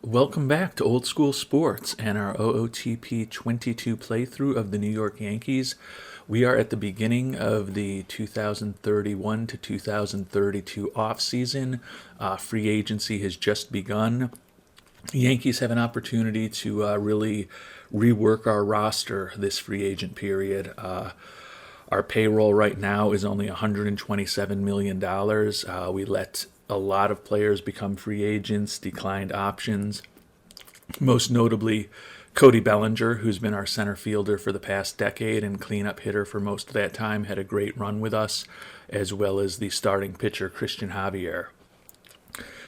Welcome back to Old School Sports and our OOTP 22 playthrough of the New York Yankees. We are at the beginning of the 2031 to 2032 offseason. Free agency has just begun. The Yankees have an opportunity to really rework our roster this free agent period. Our payroll right now is only $127 million. We let a lot of players become free agents, declined options. Most notably, Cody Bellinger, who's been our center fielder for the past decade and cleanup hitter for most of that time, had a great run with us, as well as the starting pitcher, Christian Javier.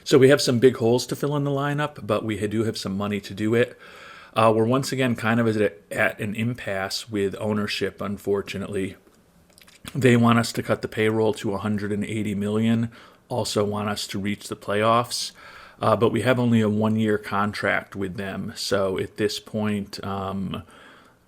So we have some big holes to fill in the lineup, but we do have some money to do it. We're once again kind of at an impasse with ownership, unfortunately. They want us to cut the payroll to $180 million, also want us to reach the playoffs, but we have only a one-year contract with them. So at this point, I'm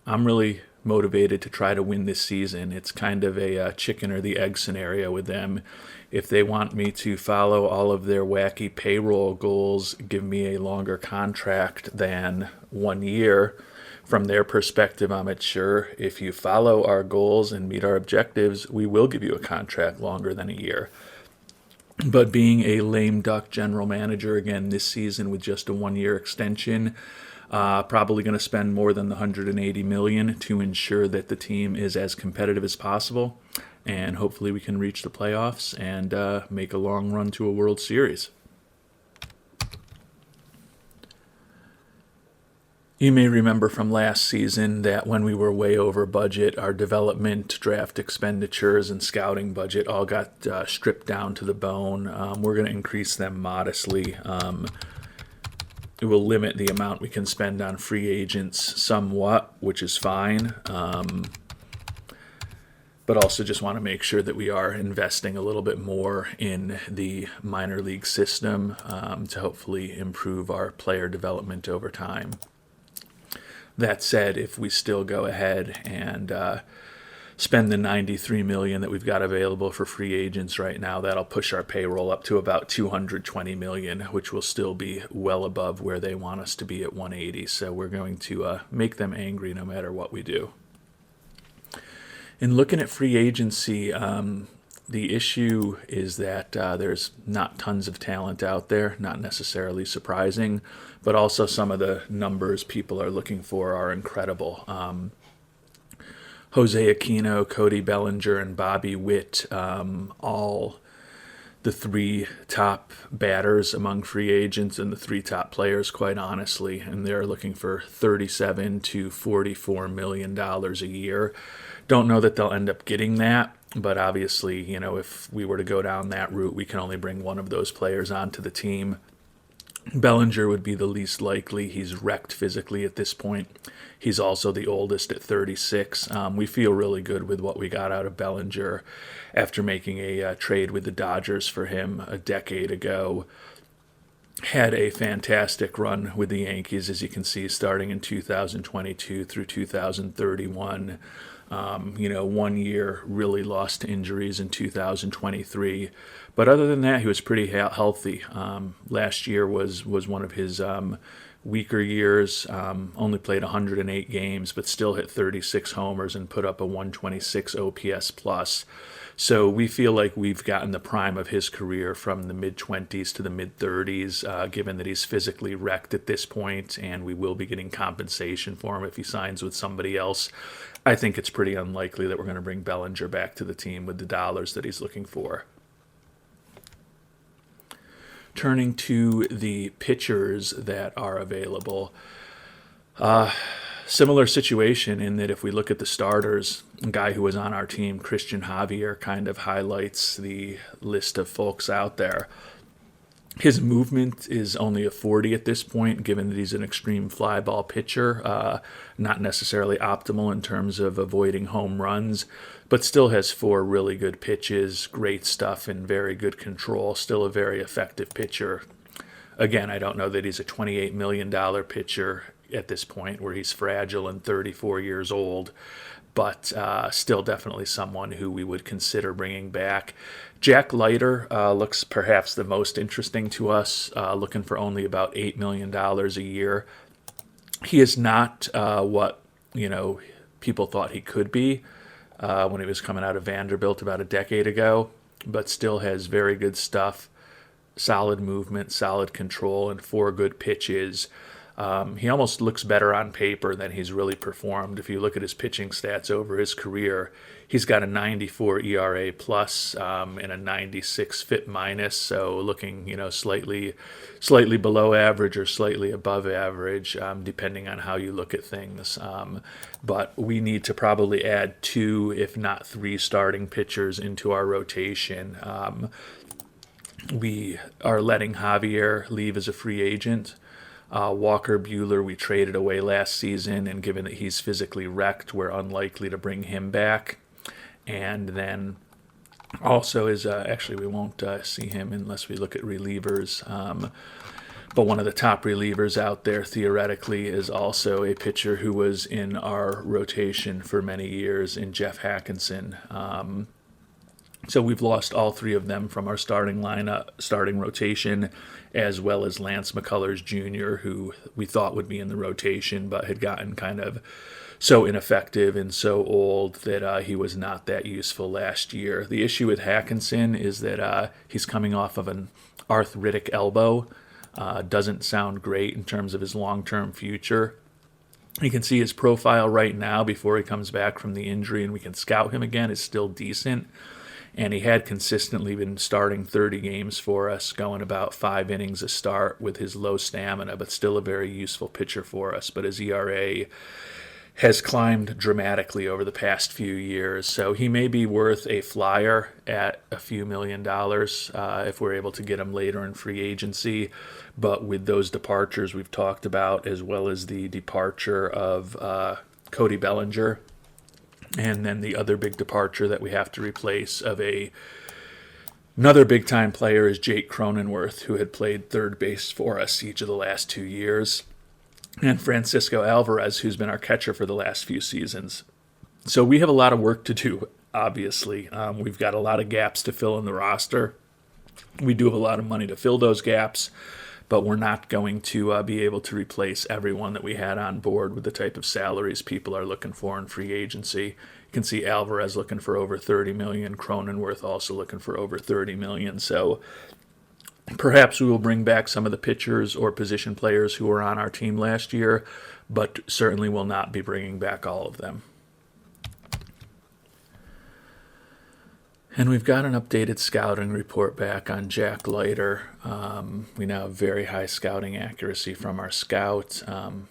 really motivated to try to win this season. It's kind of a chicken or the egg scenario with them. If they want me to follow all of their wacky payroll goals, give me a longer contract than 1 year. From their perspective, I'm sure if you follow our goals and meet our objectives, we will give you a contract longer than a year. But being a lame duck general manager again this season with just a 1 year extension, probably going to spend more than the $180 million to ensure that the team is as competitive as possible, and hopefully we can reach the playoffs and make a long run to a World Series. You may remember from last season that when we were way over budget, our development, draft expenditures, and scouting budget all got stripped down to the bone. We're going to increase them modestly. It will limit the amount we can spend on free agents somewhat, which is fine. But also just want to make sure that we are investing a little bit more in the minor league system to hopefully improve our player development over time. That said, if we still go ahead and spend the $93 million that we've got available for free agents right now, that'll push our payroll up to about $220 million, which will still be well above where they want us to be at 180. So we're going to make them angry no matter what we do. In looking at free agency, the issue is that there's not tons of talent out there, not necessarily surprising, but also some of the numbers people are looking for are incredible. Jose Aquino, Cody Bellinger, and Bobby Witt, all the three top batters among free agents and the three top players, quite honestly, and they're looking for $37 to $44 million a year. Don't know that they'll end up getting that, but obviously, if we were to go down that route, we can only bring one of those players onto the team. Bellinger would be the least likely. He's wrecked physically at this point. He's also the oldest at 36. We feel really good with what we got out of Bellinger after making a trade with the Dodgers for him a decade ago. Had a fantastic run with the Yankees, as you can see, starting in 2022 through 2031. 1 year, really lost to injuries in 2023. But other than that, he was pretty healthy. Last year was one of his weaker years. Only played 108 games, but still hit 36 homers and put up a 126 OPS plus. So we feel like we've gotten the prime of his career from the mid-20s to the mid-30s, given that he's physically wrecked at this point, and we will be getting compensation for him if he signs with somebody else. I think it's pretty unlikely that we're going to bring Bellinger back to the team with the dollars that he's looking for. Turning to the pitchers that are available, similar situation in that if we look at the starters, a guy who was on our team, Christian Javier, kind of highlights the list of folks out there. His movement is only a 40 at this point, given that he's an extreme fly ball pitcher, not necessarily optimal in terms of avoiding home runs, but still has 4 really good pitches, great stuff, and very good control, still a very effective pitcher. Again, I don't know that he's a $28 million pitcher at this point where he's fragile and 34 years old, but still definitely someone who we would consider bringing back. Jack Leiter looks perhaps the most interesting to us, looking for only about $8 million a year. He is not what people thought he could be when he was coming out of Vanderbilt about a decade ago, but still has very good stuff, solid movement, solid control, and 4 good pitches. He almost looks better on paper than he's really performed. If you look at his pitching stats over his career, he's got a 94 ERA plus and a 96 FIP minus, so looking slightly below average or slightly above average, depending on how you look at things. But we need to probably add 2, if not 3, starting pitchers into our rotation. We are letting Javier leave as a free agent. Walker Buehler we traded away last season, and given that he's physically wrecked, we're unlikely to bring him back. And then also is actually we won't see him unless we look at relievers. But one of the top relievers out there theoretically is also a pitcher who was in our rotation for many years in Jeff Hackinson. So we've lost all 3 of them from our starting rotation, as well as Lance McCullers Jr., who we thought would be in the rotation, but had gotten kind of so ineffective and so old that he was not that useful last year. The issue with Hackinson is that he's coming off of an arthritic elbow. Doesn't sound great in terms of his long-term future. You can see his profile right now before he comes back from the injury, and we can scout him again. It's still decent. And he had consistently been starting 30 games for us, going about 5 innings a start with his low stamina, but still a very useful pitcher for us. But his ERA has climbed dramatically over the past few years. So he may be worth a flyer at a few $1 million if we're able to get him later in free agency. But with those departures we've talked about, as well as the departure of Cody Bellinger, and then the other big departure that we have to replace of another big-time player is Jake Cronenworth, who had played third base for us each of the last 2 years, and Francisco Alvarez, who's been our catcher for the last few seasons. So we have a lot of work to do, obviously. We've got a lot of gaps to fill in the roster. We do have a lot of money to fill those gaps, but we're not going to be able to replace everyone that we had on board with the type of salaries people are looking for in free agency. You can see Alvarez looking for over $30 million, Cronenworth also looking for over $30 million. So perhaps we will bring back some of the pitchers or position players who were on our team last year, but certainly will not be bringing back all of them. And we've got an updated scouting report back on Jack Leiter. We now have very high scouting accuracy from our scout.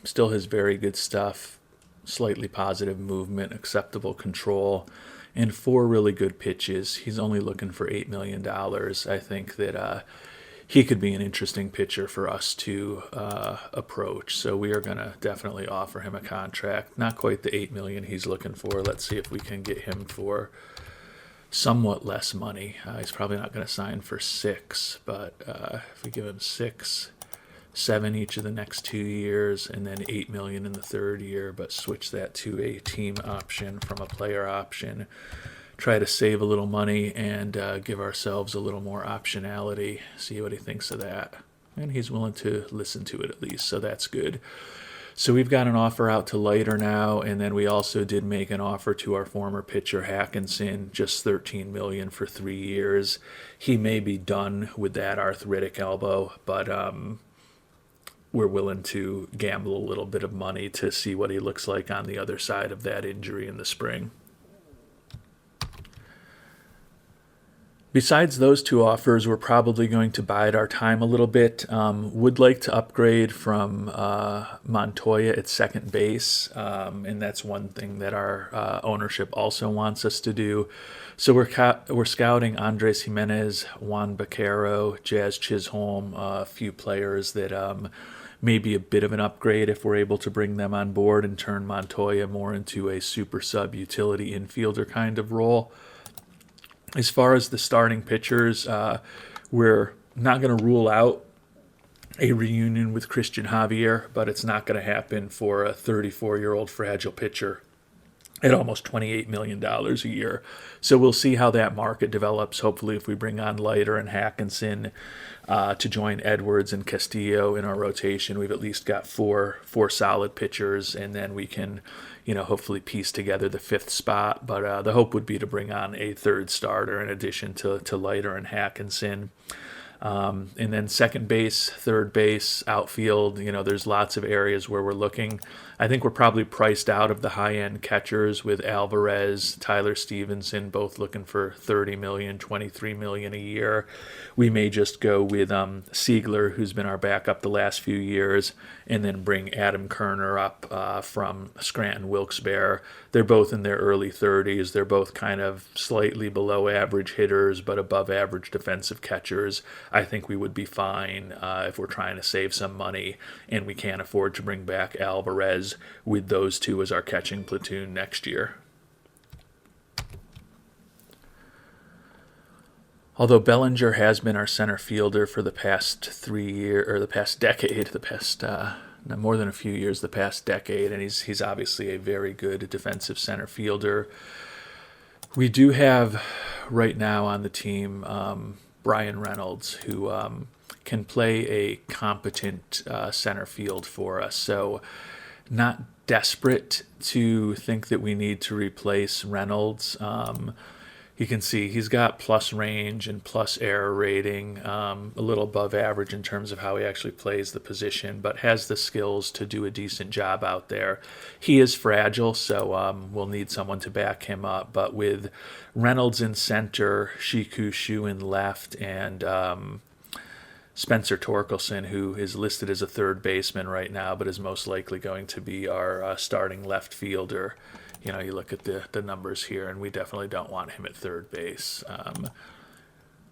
Still has very good stuff, slightly positive movement, acceptable control, and 4 really good pitches. He's only looking for $8 million. I think that he could be an interesting pitcher for us to approach. So we are going to definitely offer him a contract. Not quite the $8 million he's looking for. Let's see if we can get him for somewhat less money. He's probably not going to sign for 6, but if we give him 6, 7 each of the next 2 years, and then $8 million in the 3rd year, but switch that to a team option from a player option, try to save a little money and give ourselves a little more optionality, see what he thinks of that. And he's willing to listen to it at least, so that's good. So we've got an offer out to Leiter now, and then we also did make an offer to our former pitcher Hackinson, just $13 million for 3 years. He may be done with that arthritic elbow, but we're willing to gamble a little bit of money to see what he looks like on the other side of that injury in the spring. Besides those 2 offers, we're probably going to bide our time a little bit. Would like to upgrade from Montoya at second base, and that's one thing that our ownership also wants us to do. So we're scouting Andres Jimenez, Juan Baquero, Jazz Chisholm, a few players that may be a bit of an upgrade if we're able to bring them on board and turn Montoya more into a super sub utility infielder kind of role. As far as the starting pitchers, we're not going to rule out a reunion with Christian Javier, but it's not going to happen for a 34-year-old fragile pitcher. at almost $28 million a year. So we'll see how that market develops. Hopefully, if we bring on Leiter and Hackinson to join Edwards and Castillo in our rotation, we've at least got four solid pitchers, and then we can, hopefully piece together the fifth spot. But the hope would be to bring on a third starter in addition to Leiter and Hackinson. And then second base, third base, outfield, there's lots of areas where we're looking. I think we're probably priced out of the high-end catchers with Alvarez, Tyler Stevenson, both looking for $30 million, $23 million a year. We may just go with Siegler, who's been our backup the last few years, and then bring Adam Kerner up from Scranton Wilkes-Barre. They're both in their early 30s. They're both kind of slightly below average hitters, but above average defensive catchers. I think we would be fine if we're trying to save some money and we can't afford to bring back Alvarez with those two as our catching platoon next year. Although Bellinger has been our center fielder for the past 3 years, or the past decade, more than a few years, the past decade, and he's obviously a very good defensive center fielder. We do have right now on the team Brian Reynolds, who can play a competent center field for us. So not desperate to think that we need to replace Reynolds. You can see he's got plus range and plus error rating, a little above average in terms of how he actually plays the position, but has the skills to do a decent job out there. He is fragile, so we'll need someone to back him up. But with Reynolds in center, Shiku Shu in left, and Spencer Torkelson, who is listed as a third baseman right now, but is most likely going to be our starting left fielder. You look at the numbers here, and we definitely don't want him at third base.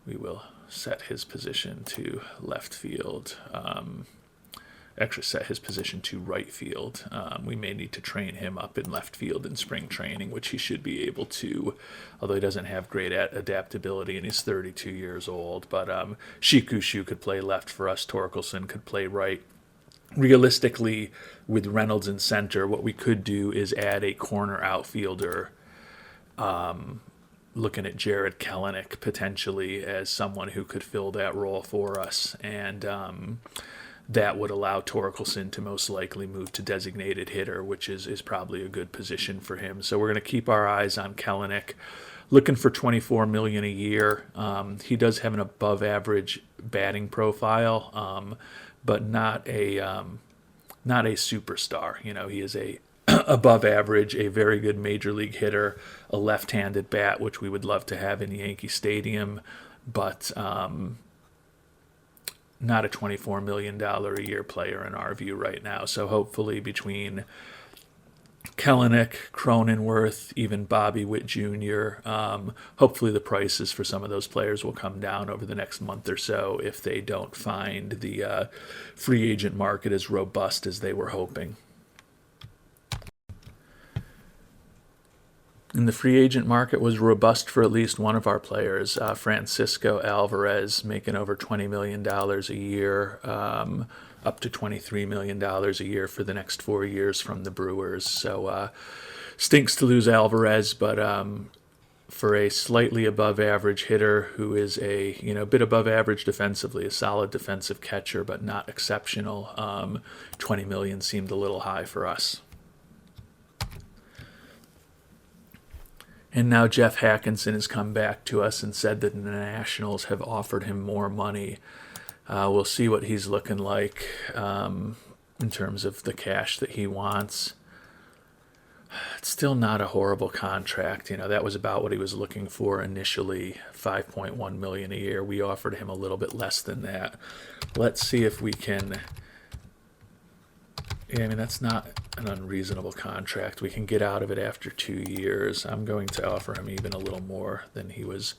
We will set his position to left field. Actually set his position to right field. We may need to train him up in left field in spring training, which he should be able to, although he doesn't have great adaptability and he's 32 years old. But Shiku Shu could play left for us. Torkelson could play right. Realistically, with Reynolds in center, what we could do is add a corner outfielder, looking at Jared Kellenick potentially as someone who could fill that role for us. And that would allow Torkelson to most likely move to designated hitter, which is probably a good position for him. So we're going to keep our eyes on Kellenick, looking for $24 million a year. He does have an above average batting profile, but not a superstar. He is a above average, a very good major league hitter, a left-handed bat, which we would love to have in Yankee Stadium, but not a $24 million a year player in our view right now. So hopefully between Kellenick, Cronenworth, even Bobby Witt Jr., hopefully the prices for some of those players will come down over the next month or so if they don't find the free agent market as robust as they were hoping. And the free agent market was robust for at least one of our players, Francisco Alvarez, making over $20 million a year, up to $23 million a year for the next 4 years from the Brewers. So stinks to lose Alvarez, but for a slightly above average hitter who is a bit above average defensively, a solid defensive catcher, but not exceptional, $20 million seemed a little high for us. And now Jeff Hackinson has come back to us and said that the Nationals have offered him more money. We'll see what he's looking like in terms of the cash that he wants. It's still not a horrible contract. That was about what he was looking for initially, $5.1 million a year. We offered him a little bit less than that. Let's see if we can... that's not an unreasonable contract. We can get out of it after 2 years. I'm going to offer him even a little more than he was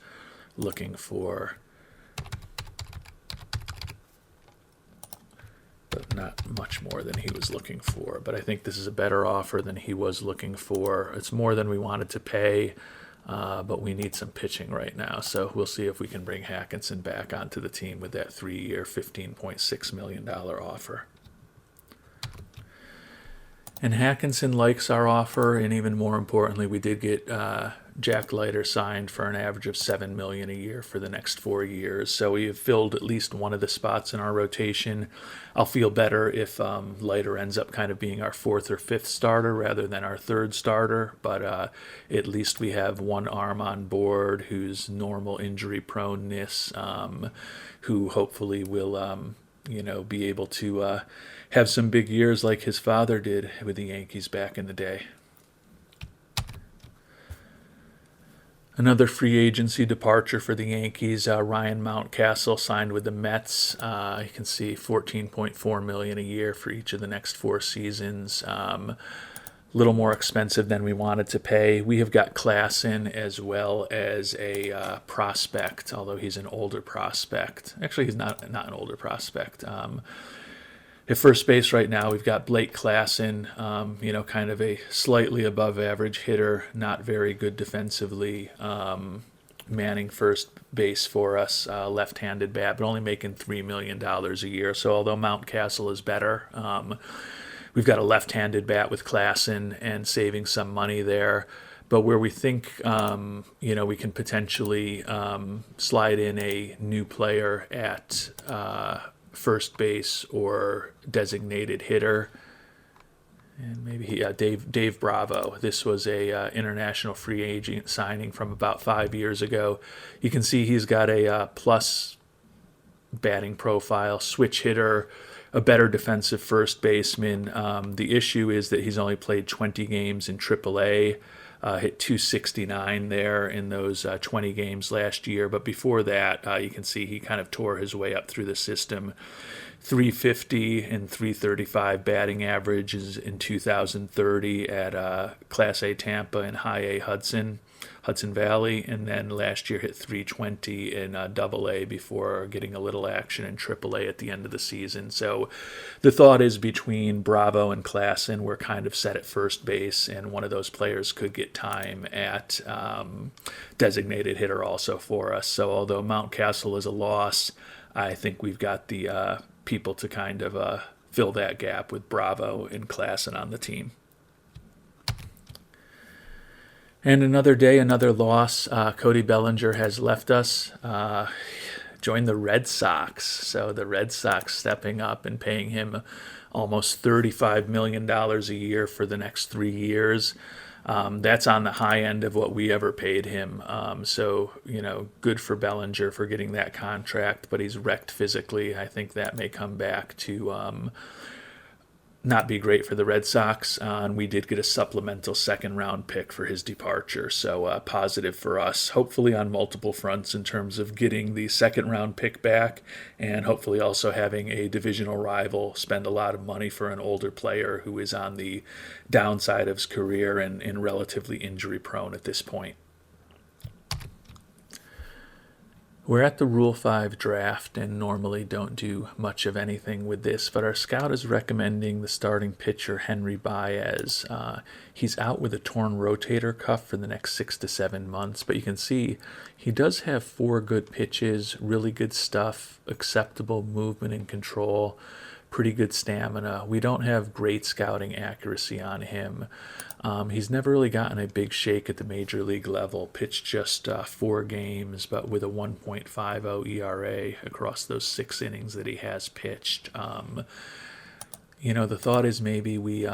looking for, but not much more than he was looking for. But I think this is a better offer than he was looking for. It's more than we wanted to pay, but we need some pitching right now. So we'll see if we can bring Hackinson back onto the team with that 3-year, $15.6 million offer. And Hackinson likes our offer, and even more importantly, we did get Jack Leiter signed for an average of $7 million a year for the next 4 years. So we have filled at least one of the spots in our rotation. I'll feel better if Leiter ends up kind of being our fourth or fifth starter rather than our third starter. But at least we have one arm on board who's normal injury proneness, who hopefully will be able to have some big years like his father did with the Yankees back in the day. Another free agency departure for the Yankees, Ryan Mountcastle signed with the Mets. You can see $14.4 million a year for each of the next 4 seasons. A little more expensive than we wanted to pay. We have got Classen as well as a prospect, although he's an older prospect. Actually, he's not an older prospect. At first base right now, we've got Blake Classen, kind of a slightly above average hitter, not very good defensively, manning first base for us, left-handed bat, but only making $3 million a year. So although Mountcastle is better, we've got a left-handed bat with Classen and saving some money there. But where we think, we can potentially slide in a new player at first base or designated hitter, and maybe Dave Bravo. This was a international free agent signing from about 5 years ago. You can see he's got a plus batting profile, switch hitter, a better defensive first baseman. The issue is that he's only played 20 games in AAA. Hit 269 there in those 20 games last year. But before that, you can see he kind of tore his way up through the system. 350 and 335 batting averages in 2030 at Class A Tampa and High A Hudson Valley, and then last year hit 320 in Double A before getting a little action in Triple A at the end of the season. So the thought is between Bravo and Classen, we're kind of set at first base, and one of those players could get time at designated hitter also for us. So although Mountcastle is a loss, I think we've got the people to kind of fill that gap with Bravo and Classen on the team. And another day, another loss. Cody Bellinger has left us, joined the Red Sox. So the Red Sox stepping up and paying him almost $35 million a year for the next 3 years. That's on the high end of what we ever paid him. So, good for Bellinger for getting that contract, but he's wrecked physically. I think that may come back to not be great for the Red Sox, and we did get a supplemental second-round pick for his departure, so positive for us, hopefully on multiple fronts in terms of getting the second-round pick back and hopefully also having a divisional rival spend a lot of money for an older player who is on the downside of his career and relatively injury-prone at this point. We're at the Rule 5 draft and normally don't do much of anything with this, but our scout is recommending the starting pitcher, Henry Baez. He's out with a torn rotator cuff for the next 6 to 7 months, but you can see he does have 4 good pitches, really good stuff, acceptable movement and control, pretty good stamina. We don't have great scouting accuracy on him. He's never really gotten a big shake at the major league level, pitched just 4 games, but with a 1.50 ERA across those 6 innings that he has pitched. The thought is maybe we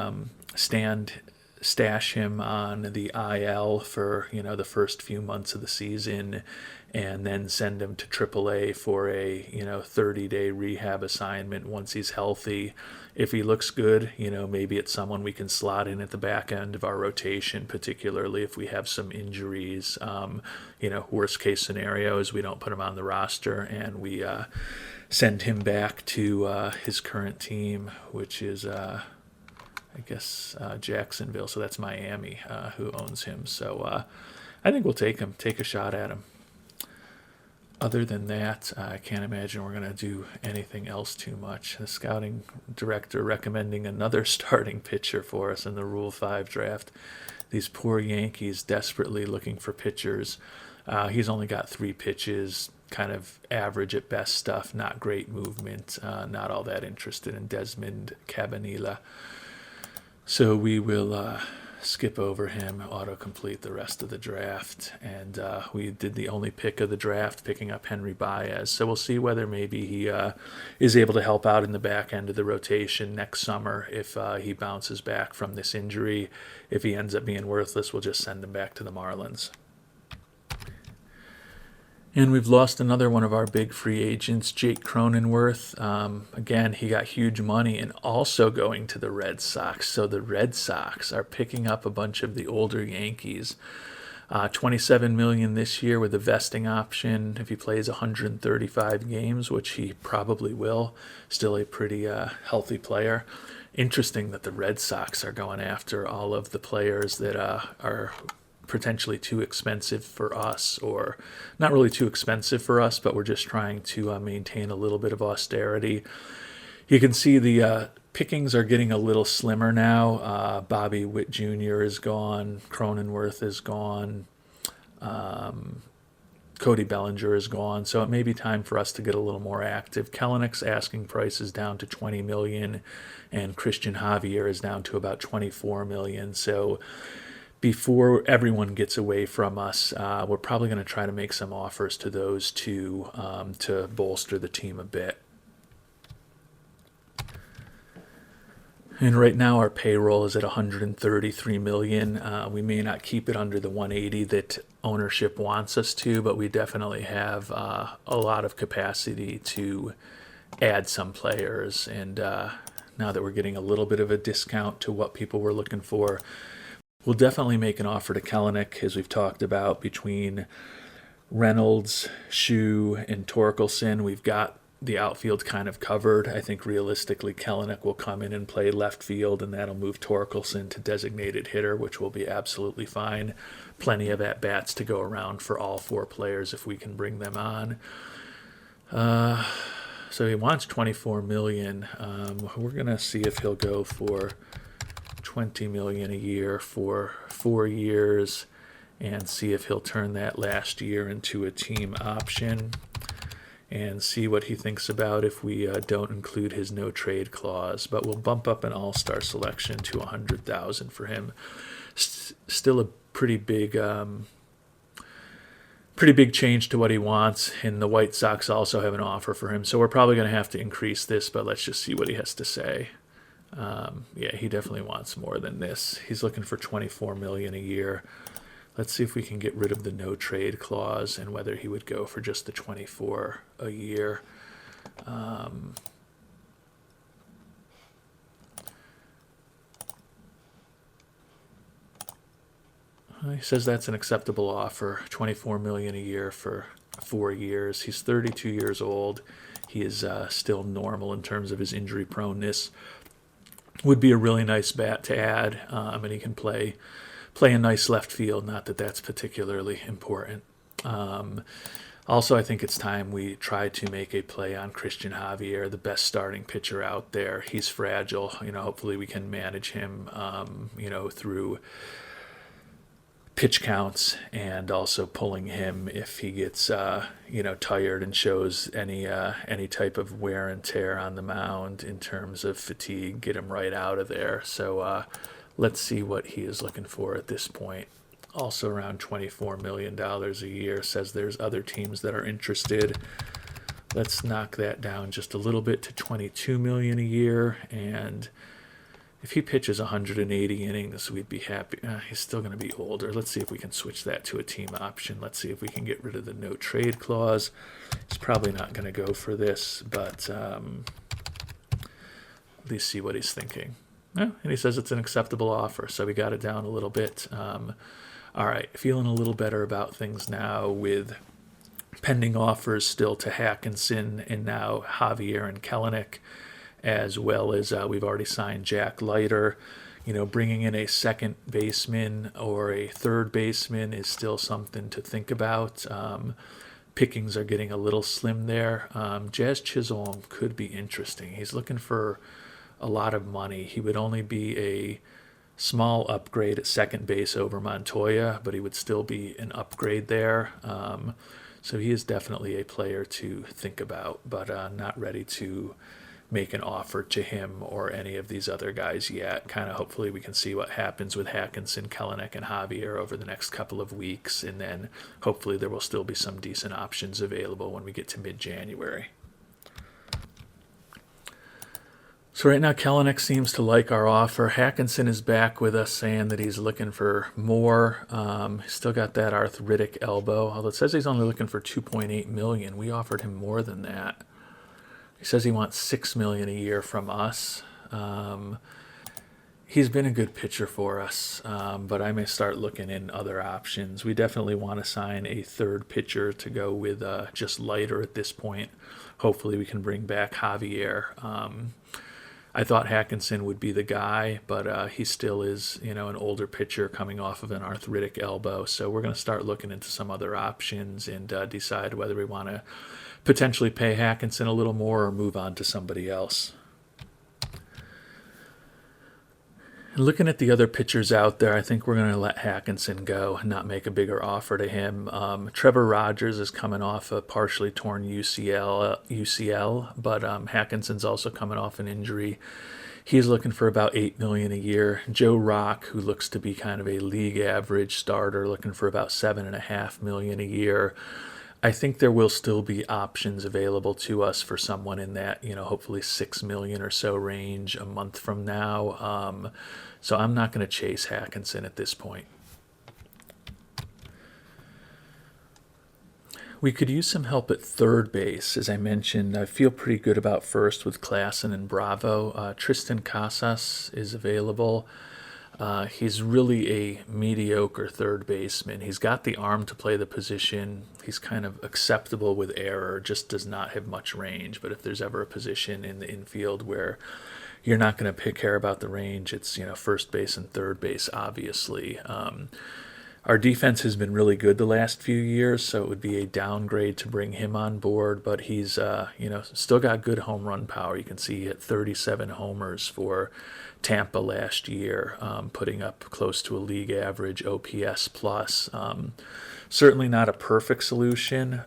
stash him on the IL for, the first few months of the season and then send him to AAA for a, 30-day rehab assignment once he's healthy. If he looks good, maybe it's someone we can slot in at the back end of our rotation, particularly if we have some injuries. Worst case scenario is we don't put him on the roster and we send him back to his current team, which is, Jacksonville. So that's Miami who owns him. So I think we'll take a shot at him. Other than that, I can't imagine we're going to do anything else too much. The scouting director recommending another starting pitcher for us in the Rule 5 draft. These poor Yankees desperately looking for pitchers. He's only got 3 pitches, kind of average at best stuff, not great movement, not all that interested in Desmond Cabanilla. So we will skip over him, autocomplete the rest of the draft. And we did the only pick of the draft, picking up Henry Baez. So we'll see whether maybe he is able to help out in the back end of the rotation next summer if he bounces back from this injury. If he ends up being worthless, we'll just send him back to the Marlins. And we've lost another one of our big free agents, Jake Cronenworth. Again, he got huge money and also going to the Red Sox. So the Red Sox are picking up a bunch of the older Yankees. $27 million this year with a vesting option if he plays 135 games, which he probably will. Still a pretty healthy player. Interesting that the Red Sox are going after all of the players that are potentially too expensive for us, or not really too expensive for us, but we're just trying to maintain a little bit of austerity. You can see the pickings are getting a little slimmer now. Bobby Witt Jr. is gone. Cronenworth is gone. Cody Bellinger is gone. So it may be time for us to get a little more active. Kellenick's asking price is down to $20 million, and Christian Javier is down to about $24 million. So before everyone gets away from us, we're probably going to try to make some offers to those two to bolster the team a bit. And right now our payroll is at $133 million. We may not keep it under the 180 that ownership wants us to, but we definitely have a lot of capacity to add some players. And now that we're getting a little bit of a discount to what people were looking for, we'll definitely make an offer to Kellenick, as we've talked about. Between Reynolds, Shu, and Torkelson, we've got the outfield kind of covered. I think realistically Kellenick will come in and play left field, and that'll move Torkelson to designated hitter, which will be absolutely fine. Plenty of at-bats to go around for all four players if we can bring them on. So he wants $24 million. We're going to see if he'll go for $20 million a year for 4 years and see if he'll turn that last year into a team option, and see what he thinks about if we don't include his no trade clause. But we'll bump up an all-star selection to $100,000 for him. Still a pretty big change to what he wants, and the White Sox also have an offer for him. So we're probably going to have to increase this, but let's just see what he has to say. Yeah, he definitely wants more than this. He's looking for $24 million a year. Let's see if we can get rid of the no trade clause and whether he would go for just the 24 a year. He says that's an acceptable offer. $24 million a year for 4 years. He's 32 years old. He is still normal in terms of his injury proneness. Would be a really nice bat to add, and he can play a nice left field. Not that that's particularly important. Also, I think it's time we try to make a play on Christian Javier, the best starting pitcher out there. He's fragile. Hopefully we can manage him, through pitch counts, and also pulling him if he gets tired and shows any type of wear and tear on the mound in terms of fatigue. Get him right out of there. So let's see what he is looking for at this point. Also around $24 million a year. Says there's other teams that are interested. Let's knock that down just a little bit to $22 million a year, and if he pitches 180 innings, we'd be happy. He's still going to be older. Let's see if we can switch that to a team option. Let's see if we can get rid of the no trade clause. He's probably not going to go for this, but at least see what he's thinking. And he says it's an acceptable offer, so we got it down a little bit. All right, feeling a little better about things now with pending offers still to Hackinson and now Javier and Kellenick, as well as we've already signed Jack Leiter. Bringing in a second baseman or a third baseman is still something to think about. Pickings are getting a little slim there. Jazz Chisholm could be interesting. He's looking for a lot of money. He would only be a small upgrade at second base over Montoya, but he would still be an upgrade there. So he is definitely a player to think about, but not ready to make an offer to him or any of these other guys yet. Kind of hopefully we can see what happens with Hackinson, Kellenick, and Javier over the next couple of weeks, and then hopefully there will still be some decent options available when we get to mid-January. So right now, Kellenick seems to like our offer. Hackinson is back with us saying that he's looking for more. He's still got that arthritic elbow, although it says he's only looking for $2.8 million. We offered him more than that. He says he wants $6 million a year from us. He's been a good pitcher for us, but I may start looking in other options. We definitely want to sign a third pitcher to go with just Leiter at this point. Hopefully we can bring back Javier. I thought Hackinson would be the guy, but he still is, an older pitcher coming off of an arthritic elbow. So we're going to start looking into some other options and decide whether we want to potentially pay Hackinson a little more or move on to somebody else. And looking at the other pitchers out there, I think we're going to let Hackinson go and not make a bigger offer to him. Trevor Rogers is coming off a partially torn UCL, but Hackinson's also coming off an injury. He's looking for about $8 million a year. Joe Rock, who looks to be kind of a league average starter, looking for about $7.5 million a year. I think there will still be options available to us for someone in that, hopefully $6 million or so range a month from now. So I'm not going to chase Hackinson at this point. We could use some help at third base. As I mentioned, I feel pretty good about first with Classen and Bravo. Tristan Casas is available. He's really a mediocre third baseman. He's got the arm to play the position. He's kind of acceptable with error, just does not have much range. But if there's ever a position in the infield where you're not going to care about the range, it's first base and third base, obviously. Our defense has been really good the last few years, so it would be a downgrade to bring him on board. But he's still got good home run power. You can see he hit 37 homers for Tampa last year, putting up close to a league average OPS plus. Certainly not a perfect solution.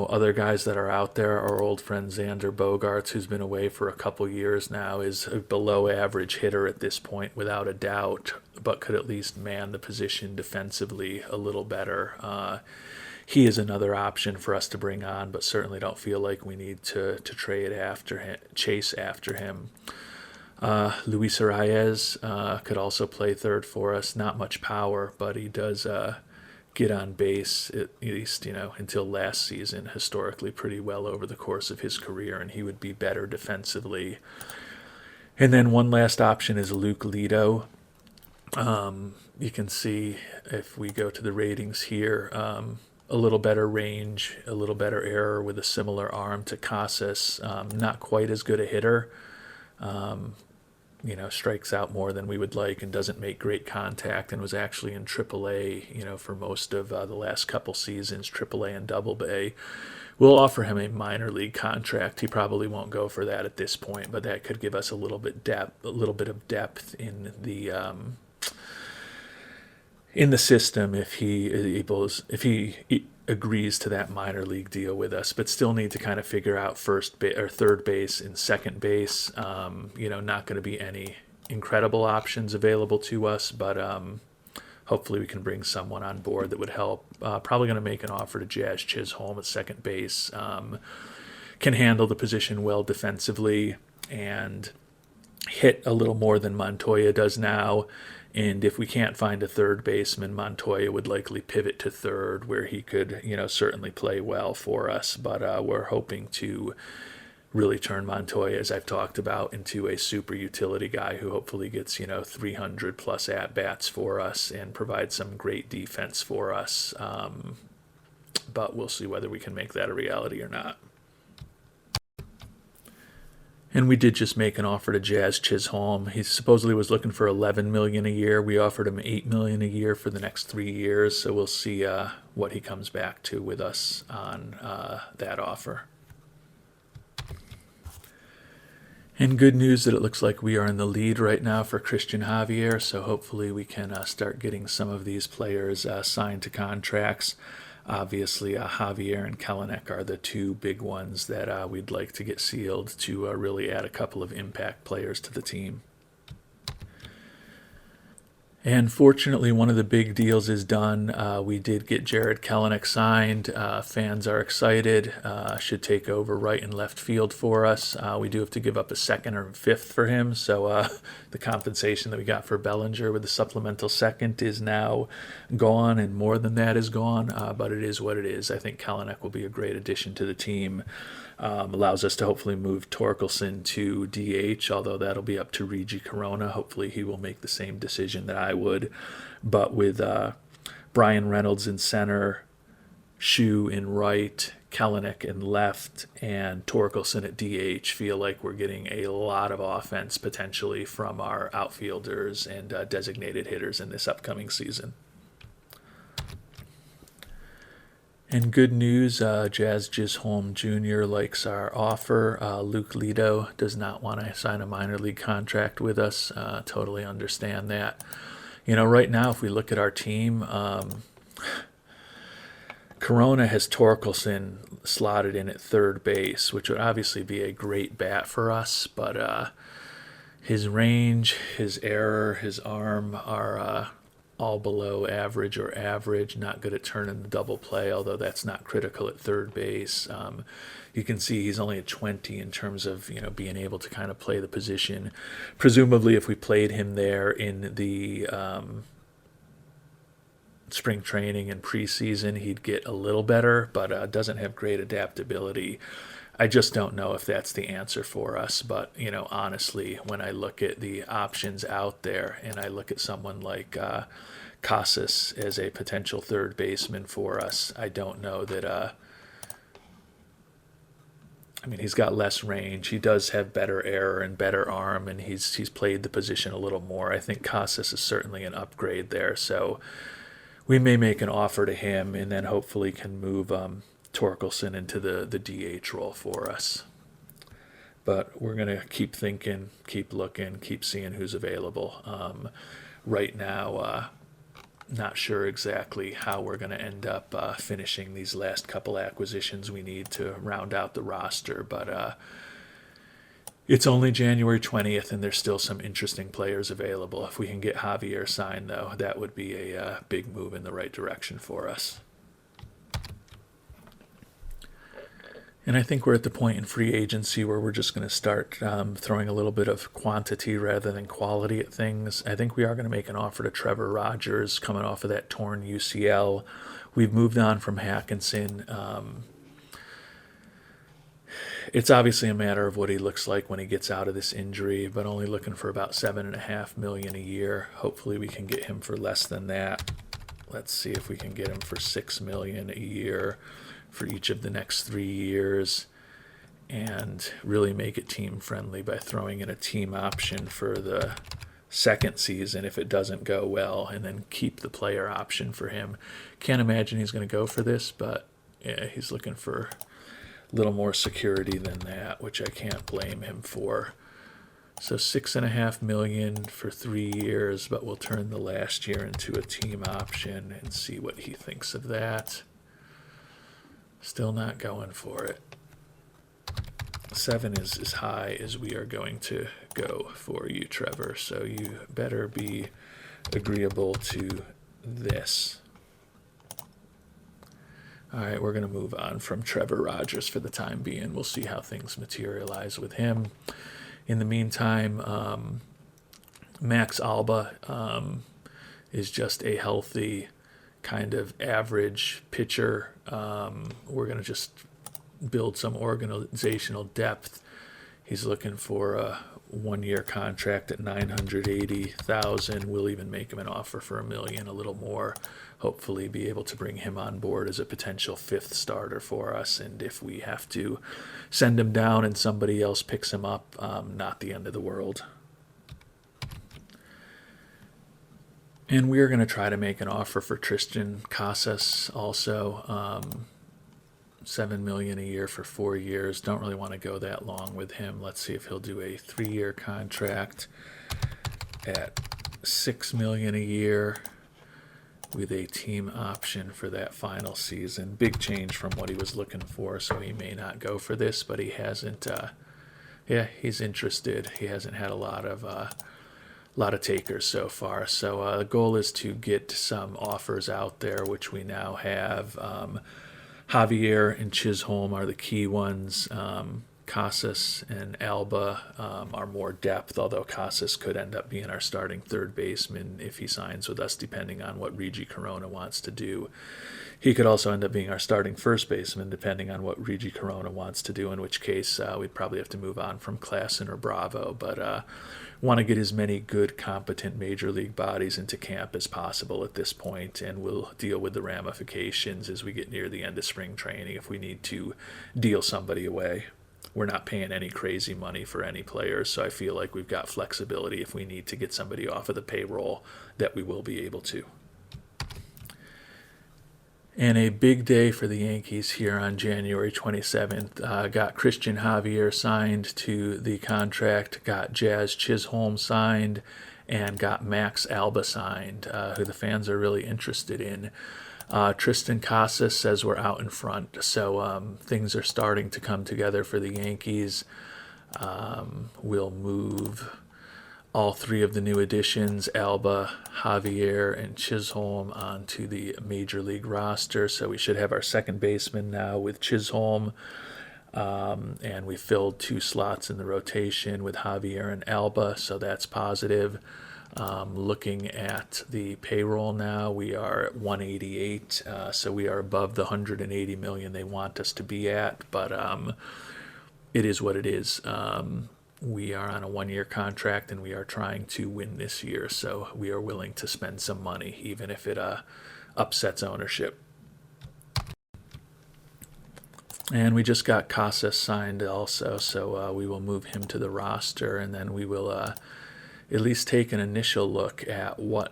Other guys that are out there, our old friend Xander Bogaerts, who's been away for a couple years now, is a below average hitter at this point without a doubt, but could at least man the position defensively a little better. He is another option for us to bring on, but certainly don't feel like we need to trade after him, chase after him. Luis Reyes could also play third for us. Not much power, but he does get on base, at least, until last season, historically pretty well over the course of his career, and he would be better defensively. And then one last option is Luke Lido. You can see if we go to the ratings here, a little better range, a little better error with a similar arm to Casas. Not quite as good a hitter. Strikes out more than we would like and doesn't make great contact, and was actually in AAA, for most of the last couple seasons, AAA and AA. We'll offer him a minor league contract. He probably won't go for that at this point, but that could give us a little bit of depth in the system if he agrees to that minor league deal with us, but still need to kind of figure out third base and second base. Not going to be any incredible options available to us, but hopefully we can bring someone on board that would help. Probably going to make an offer to Jazz Chisholm at second base. Can handle the position well defensively and hit a little more than Montoya does now. And if we can't find a third baseman, Montoya would likely pivot to third, where he could, certainly play well for us. But we're hoping to really turn Montoya, as I've talked about, into a super utility guy who hopefully gets, 300 plus at-bats for us and provides some great defense for us. But we'll see whether we can make that a reality or not. And we did just make an offer to Jazz Chisholm. He supposedly was looking for $11 million a year. We offered him $8 million a year for the next 3 years. So we'll see what he comes back to with us on that offer. And good news that it looks like we are in the lead right now for Christian Javier. So hopefully we can start getting some of these players signed to contracts. obviously Javier and Kellenick are the two big ones that we'd like to get sealed to really add a couple of impact players to the team. And fortunately, one of the big deals is done. We did get Jared Kellenick signed. Fans are excited. Should take over right and left field for us. We do have to give up a second or fifth for him. So the compensation that we got for Bellinger with the supplemental second is now gone, and more than that is gone. But it is what it is. I think Kellenick will be a great addition to the team. Allows us to hopefully move Torkelson to DH, although that'll be up to Regi Corona. Hopefully he will make the same decision that I would. But with Brian Reynolds in center, Shu in right, Kellenick in left, and Torkelson at DH, feel like we're getting a lot of offense potentially from our outfielders and designated hitters in this upcoming season. And good news, Jazz Gisholm Jr. likes our offer. Luke Lido does not want to sign a minor league contract with us. Totally understand that. Right now, if we look at our team, Corona has Torkelson slotted in at third base, which would obviously be a great bat for us. But his range, his error, his arm are all below average or average, not good at turning the double play, although that's not critical at third base. You can see he's only at 20 in terms of being able to kind of play the position. Presumably, if we played him there in the spring training and preseason, he'd get a little better, but doesn't have great adaptability. I just don't know if that's the answer for us. But, honestly, when I look at the options out there and I look at someone like Casas as a potential third baseman for us, I don't know that he's got less range. He does have better error and better arm, and he's played the position a little more. I think Casas is certainly an upgrade there. So we may make an offer to him and then hopefully can move Torkelson into the DH role for us. But we're going to keep thinking, keep looking, keep seeing who's available. Right now, not sure exactly how we're going to end up finishing these last couple acquisitions we need to round out the roster. But it's only January 20th, and there's still some interesting players available. If we can get Javier signed, though, that would be a big move in the right direction for us. And I think we're at the point in free agency where we're just going to start throwing a little bit of quantity rather than quality at things. I think we are going to make an offer to Trevor Rogers coming off of that torn UCL. We've moved on from Hackinson. It's obviously a matter of what he looks like when he gets out of this injury, but only looking for about $7.5 million a year. Hopefully we can get him for less than that. Let's see if we can get him for $6 million a year for each of the next 3 years, and really make it team friendly by throwing in a team option for the second season if it doesn't go well, and then keep the player option for him. Can't imagine he's going to go for this, but yeah, he's looking for a little more security than that, which I can't blame him for. So $6.5 million for 3 years, but we'll turn the last year into a team option and see what he thinks of that. Still not going for it. 7 is as high as we are going to go for you, Trevor. So you better be agreeable to this. All right, we're going to move on from Trevor Rogers for the time being. We'll see how things materialize with him. In the meantime, Max Alba is just a healthy kind of average pitcher. We're going to just build some organizational depth. He's looking for a 1-year contract at $980,000. We'll even make him an offer for $1 million, a little more. Hopefully be able to bring him on board as a potential 5th starter for us. And if we have to send him down and somebody else picks him up, not the end of the world. And we're going to try to make an offer for Tristan Casas also. $7 million a year for 4 years. Don't really want to go that long with him. Let's see if he'll do a 3-year contract at $6 million a year with a team option for that final season. Big change from what he was looking for, so he may not go for this, but he hasn't. He's interested. He hasn't had a lot of takers so far. So the goal is to get some offers out there, which we now have. Javier and Chisholm are the key ones. Casas and Alba are more depth, although Casas could end up being our starting third baseman if he signs with us, depending on what Regi Corona wants to do. He could also end up being our starting first baseman, depending on what Regi Corona wants to do, in which case we'd probably have to move on from Classen or Bravo. But want to get as many good, competent major league bodies into camp as possible at this point, and we'll deal with the ramifications as we get near the end of spring training if we need to deal somebody away. We're not paying any crazy money for any players, so I feel like we've got flexibility if we need to get somebody off of the payroll that we will be able to. And a big day for the Yankees here on January 27th. Got Christian Javier signed to the contract, got Jazz Chisholm signed, and got Max Alba signed, who the fans are really interested in. Tristan Casas says we're out in front, so things are starting to come together for the Yankees. We'll move all three of the new additions, Alba, Javier, and Chisholm, onto the Major League roster. So we should have our second baseman now with Chisholm, and we filled 2 slots in the rotation with Javier and Alba, so that's positive. Looking at the payroll now, we are at 188, so we are above the 180 million they want us to be at, but it is what it is. We are on a 1-year contract, and we are trying to win this year, so we are willing to spend some money, even if it upsets ownership. And we just got Casas signed also, so we will move him to the roster, and then we will at least take an initial look at what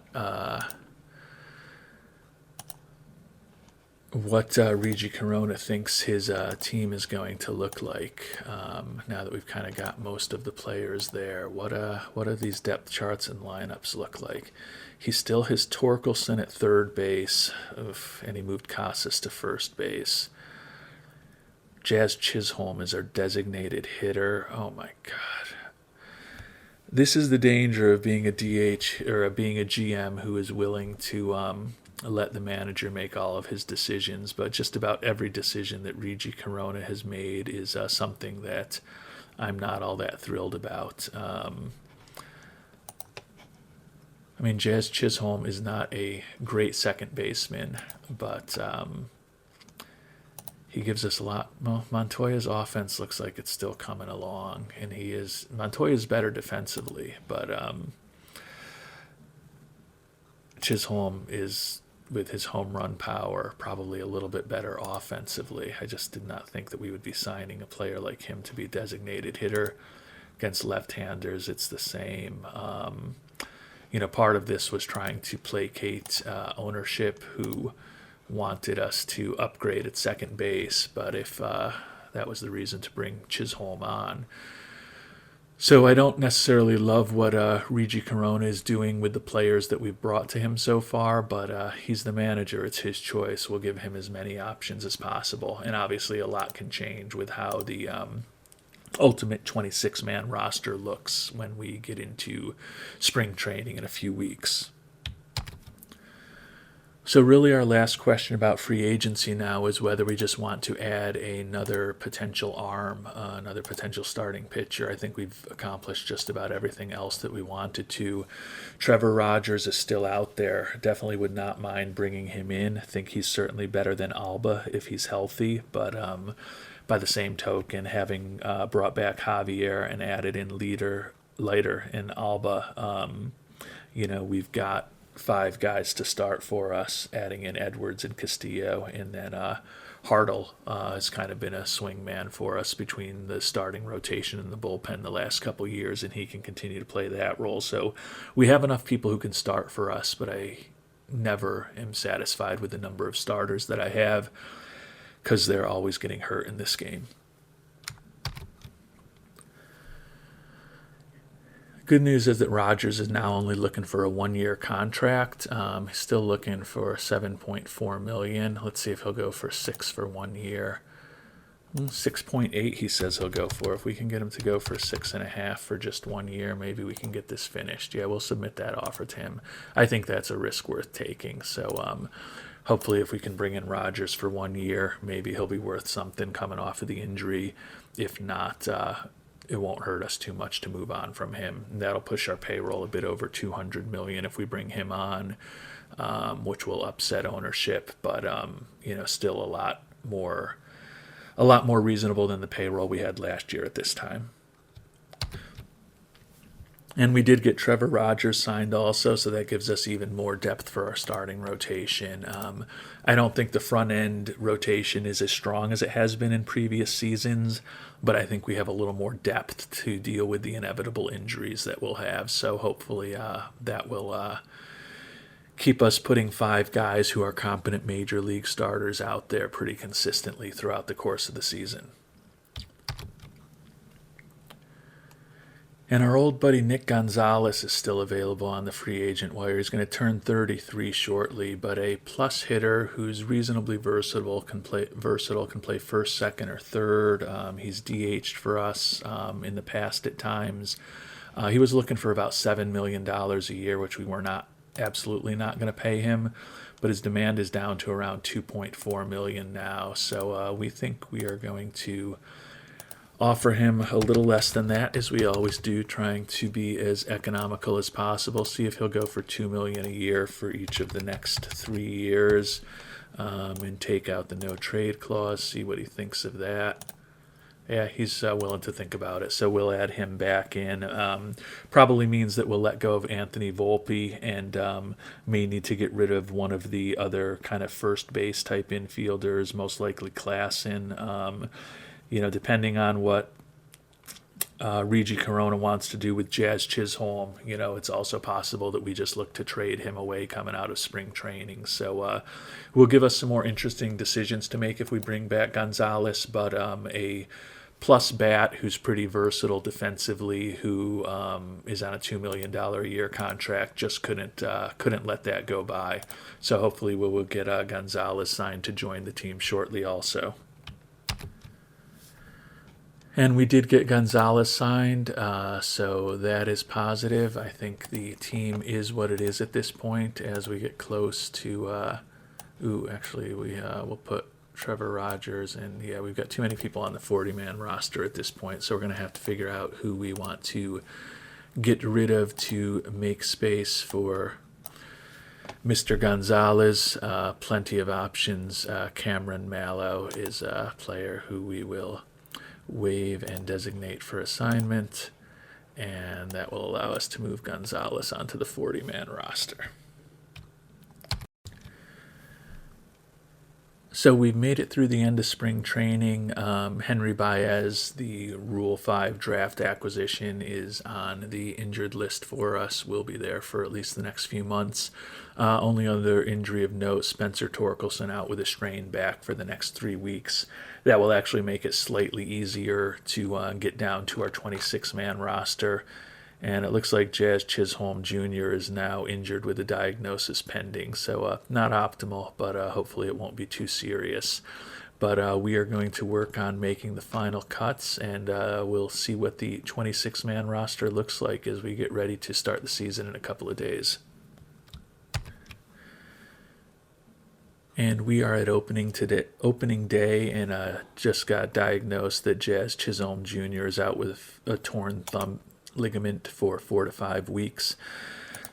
Regi Corona thinks his team is going to look like now that we've kind of got most of the players there. What do these depth charts and lineups look like? He still has Torkelson at third base, and he moved Casas to first base. Jazz Chisholm is our designated hitter. Oh my God. This is the danger of being a DH or being a GM who is willing to let the manager make all of his decisions, but just about every decision that Regi Corona has made is something that I'm not all that thrilled about. I mean, Jazz Chisholm is not a great second baseman, but he gives us a lot. Well, Montoya's offense looks like it's still coming along, and Montoya's better defensively, but Chisholm is, with his home run power, probably a little bit better offensively. I just did not think that we would be signing a player like him to be a designated hitter. Against left-handers, it's the same. Part of this was trying to placate ownership, who wanted us to upgrade at second base, but if that was the reason to bring Chisholm on. So I don't necessarily love what Regi Corona is doing with the players that we've brought to him so far, but he's the manager. It's his choice. We'll give him as many options as possible, and obviously a lot can change with how the ultimate 26-man roster looks when we get into spring training in a few weeks. So really our last question about free agency now is whether we just want to add another potential arm, another potential starting pitcher. I think we've accomplished just about everything else that we wanted to. Trevor Rogers is still out there. Definitely would not mind bringing him in. I think he's certainly better than Alba if he's healthy, but by the same token, having brought back Javier and added in Leiter and Alba, we've got 5 guys to start for us, adding in Edwards and Castillo, and then Hartle has kind of been a swing man for us between the starting rotation and the bullpen the last couple years, and he can continue to play that role. So we have enough people who can start for us, but I never am satisfied with the number of starters that I have because they're always getting hurt in this game. Good news is that Rogers is now only looking for a 1-year contract. He's still looking for $7.4 million. Let's see if he'll go for 6 for 1 year. 6.8 he says he'll go for. If we can get him to go for 6.5 for just 1 year, maybe we can get this finished. Yeah, we'll submit that offer to him. I think that's a risk worth taking. So hopefully if we can bring in Rogers for 1 year, maybe he'll be worth something coming off of the injury. If not, it won't hurt us too much to move on from him. And that'll push our payroll a bit over $200 million if we bring him on, which will upset ownership, but still a lot more reasonable than the payroll we had last year at this time. And we did get Trevor Rogers signed also, so that gives us even more depth for our starting rotation. I don't think the front end rotation is as strong as it has been in previous seasons, but I think we have a little more depth to deal with the inevitable injuries that we'll have. So hopefully that will keep us putting 5 guys who are competent major league starters out there pretty consistently throughout the course of the season. And our old buddy Nick Gonzalez is still available on the free agent wire. He's going to turn 33 shortly, but a plus hitter who's reasonably versatile, can play first, second, or third. He's DH'd for us in the past at times. He was looking for about $7 million a year, which we were absolutely not going to pay him, but his demand is down to around $2.4 million now. So we think we are going to offer him a little less than that, as we always do, trying to be as economical as possible. See if he'll go for $2 million a year for each of the next 3 years, and take out the no trade clause. See what he thinks of that. Yeah, he's willing to think about it, so we'll add him back in. Probably means that we'll let go of Anthony Volpe and may need to get rid of one of the other kind of first base type infielders, most likely Classen. Depending on what Regi Corona wants to do with Jazz Chisholm, it's also possible that we just look to trade him away coming out of spring training. So will give us some more interesting decisions to make if we bring back Gonzalez, but a plus bat who's pretty versatile defensively, who is on a $2 million a year contract, just couldn't let that go by. So hopefully we'll get Gonzalez signed to join the team shortly also. And we did get Gonzalez signed, so that is positive. I think the team is what it is at this point. As we get close to, we'll put Trevor Rogers, and yeah, we've got too many people on the 40-man roster at this point, so we're going to have to figure out who we want to get rid of to make space for Mr. Gonzalez. Plenty of options. Cameron Mallow is a player who we will waive and designate for assignment, and that will allow us to move Gonzalez onto the 40-man roster. So we've made it through the end of spring training. Henry Baez, the Rule 5 draft acquisition, is on the injured list for us. We'll be there for at least the next few months. Only other injury of note, Spencer Torkelson out with a strained back for the next 3 weeks. That will actually make it slightly easier to get down to our 26-man roster. And it looks like Jazz Chisholm Jr. is now injured with a diagnosis pending. So not optimal, but hopefully it won't be too serious. But we are going to work on making the final cuts, and we'll see what the 26-man roster looks like as we get ready to start the season in a couple of days. And we are at opening day, and just got diagnosed that Jazz Chisholm Jr. is out with a torn thumb ligament for 4 to 5 weeks.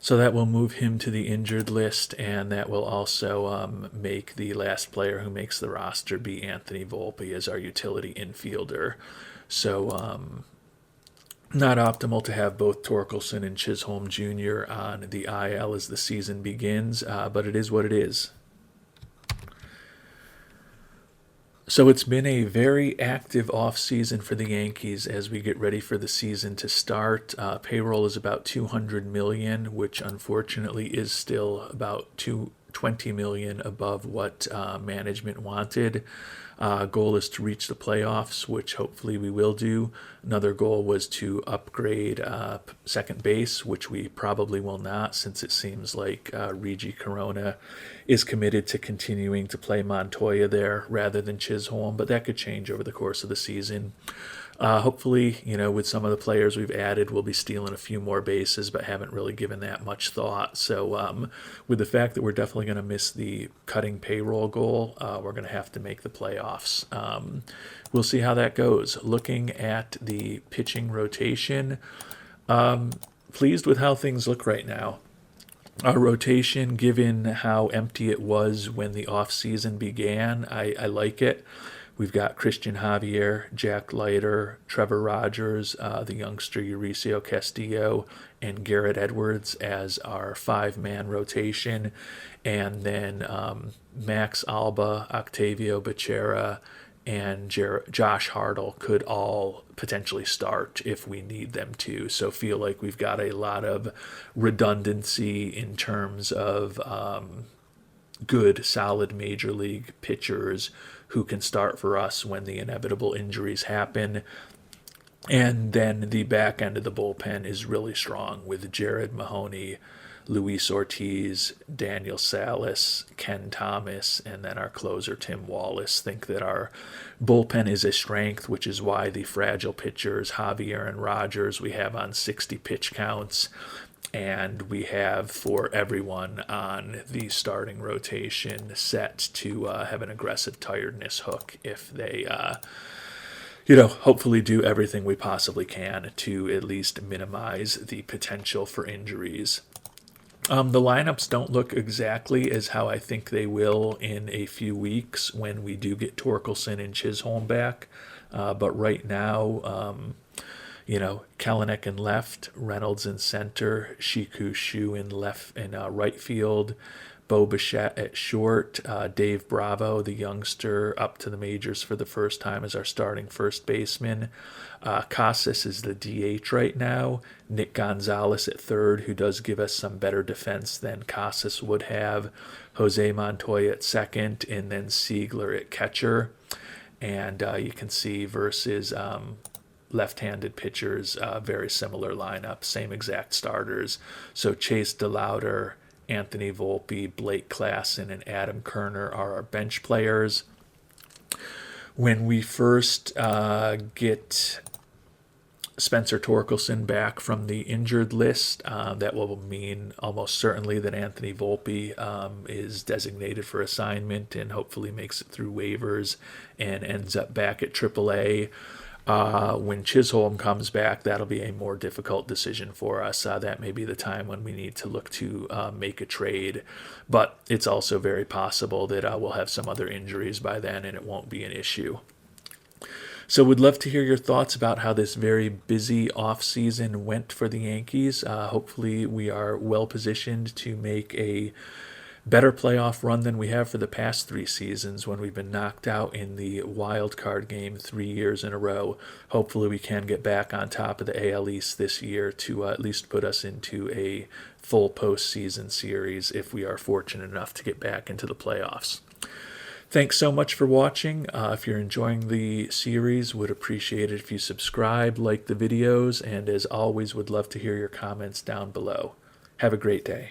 So that will move him to the injured list, and that will also make the last player who makes the roster be Anthony Volpe as our utility infielder. So not optimal to have both Torkelson and Chisholm Jr. on the IL as the season begins, but it is what it is. So it's been a very active offseason for the Yankees as we get ready for the season to start. Payroll is about $200 million, which unfortunately is still about too $20 million above what management wanted. Goal is to reach the playoffs, which hopefully we will do. Another goal was to upgrade second base, which we probably will not, since it seems like Regi Corona is committed to continuing to play Montoya there rather than Chisholm, but that could change over the course of the season. Hopefully, with some of the players we've added, we'll be stealing a few more bases, but haven't really given that much thought. So with the fact that we're definitely going to miss the cutting payroll goal, we're going to have to make the playoffs. We'll see how that goes. Looking at the pitching rotation, pleased with how things look right now. Our rotation, given how empty it was when the offseason began, I like it. We've got Christian Javier, Jack Leiter, Trevor Rogers, the youngster Euricio Castillo, and Garrett Edwards as our five-man rotation. And then Max Alba, Octavio Becerra, and Josh Hartle could all potentially start if we need them to. So feel like we've got a lot of redundancy in terms of good, solid major league pitchers who can start for us when the inevitable injuries happen. And then the back end of the bullpen is really strong with Jared Mahoney, Luis Ortiz, Daniel Salas, Ken Thomas, and then our closer, Tim Wallace. Think that our bullpen is a strength, which is why the fragile pitchers, Javier and Rogers, we have on 60 pitch counts. And we have for everyone on the starting rotation set to have an aggressive tiredness hook if they, hopefully do everything we possibly can to at least minimize the potential for injuries. The lineups don't look exactly as how I think they will in a few weeks when we do get Torkelson and Chisholm back. But right now, Kellenick in left, Reynolds in center, Shiku Shu in left and right field, Bo Bichette at short, Dave Bravo, the youngster, up to the majors for the first time as our starting first baseman. Casas is the DH right now. Nick Gonzalez at third, who does give us some better defense than Casas would have. Jose Montoya at second, and then Siegler at catcher. And you can see versus left-handed pitchers, very similar lineup, same exact starters. So Chase DeLauder, Anthony Volpe, Blake Classen, and Adam Kerner are our bench players. When we first get Spencer Torkelson back from the injured list, that will mean almost certainly that Anthony Volpe is designated for assignment and hopefully makes it through waivers and ends up back at AAA. When Chisholm comes back, that'll be a more difficult decision for us. That may be the time when we need to look to make a trade, but it's also very possible that we'll have some other injuries by then and it won't be an issue. So we'd love to hear your thoughts about how this very busy offseason went for the Yankees. Hopefully we are well positioned to make a better playoff run than we have for the past 3 seasons when we've been knocked out in the wild card game 3 years in a row. Hopefully we can get back on top of the AL East this year to at least put us into a full postseason series if we are fortunate enough to get back into the playoffs. Thanks so much for watching. If you're enjoying the series, would appreciate it if you subscribe, like the videos, and as always, would love to hear your comments down below. Have a great day.